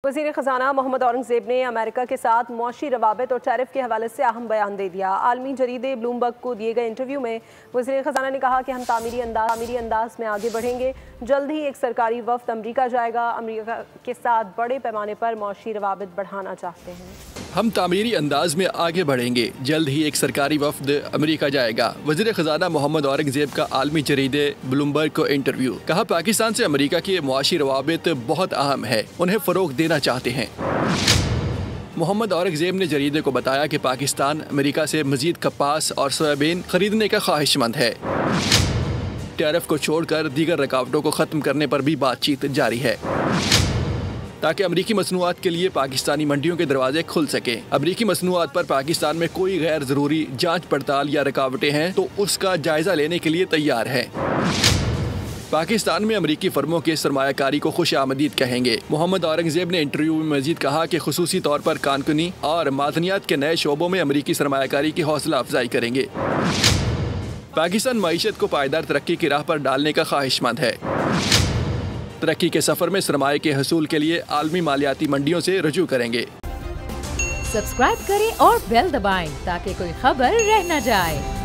वज़ीर ख़ज़ाना मोहम्मद औरंगज़ेब ने अमेरिका के साथ मौशी रवाबित और टैरिफ के हवाले से अहम बयान दे दिया। आलमी जरीदे ब्लूमबर्ग को दिए गए इंटरव्यू में वज़ीर ख़ज़ाना ने कहा कि हम तामीरी अंदाज में आगे बढ़ेंगे। जल्द ही एक सरकारी वफ़द अमरीका जाएगा। अमरीका के साथ बड़े पैमाने पर मौशी रवाबित बढ़ाना चाहते हैं। हम तामीरी अंदाज में आगे बढ़ेंगे। जल्द ही एक सरकारी वफ़द अमेरिका जाएगा। वज़ीर ख़ज़ाना मोहम्मद औरंगज़ेब का आलमी जरीदे ब्लूमबर्ग को इंटरव्यू। कहा, पाकिस्तान से अमेरिका के मुआशी रवाबित बहुत अहम है, उन्हें फ़रोग़ देना चाहते हैं। मोहम्मद औरंगज़ेब ने जरीदे को बताया कि पाकिस्तान अमेरिका से मज़ीद कपास और सोयाबीन खरीदने का ख्वाहिशमंद है। टैरिफ को छोड़कर दीगर रुकावटों को ख़त्म करने पर भी बातचीत जारी है ताकि अमरीकी मसनूआत के लिए पाकिस्तानी मंडियों के दरवाजे खुल सके। अमरीकी मसनूआत पर पाकिस्तान में कोई गैर ज़रूरी जांच पड़ताल या रुकावटें हैं तो उसका जायज़ा लेने के लिए तैयार है। पाकिस्तान में अमरीकी फर्मों के सरमायाकारी को खुश आमदीद कहेंगे। मोहम्मद औरंगज़ेब ने इंटरव्यू में मज़ीद कहा कि खुसूसी तौर पर कानकुनी और मादनियात के नए शोबों में अमरीकी सरमायाकारी की हौसला अफजाई करेंगे। पाकिस्तान मईशत को पायदार तरक्की की राह पर डालने का ख्वाहिशमंद है। तरक्की के सफर में सरमाए के हसूल के लिए आलमी मालियाती मंडियों से रजू करेंगे। सब्सक्राइब करें और बेल दबाएं ताकि कोई खबर रह न जाए।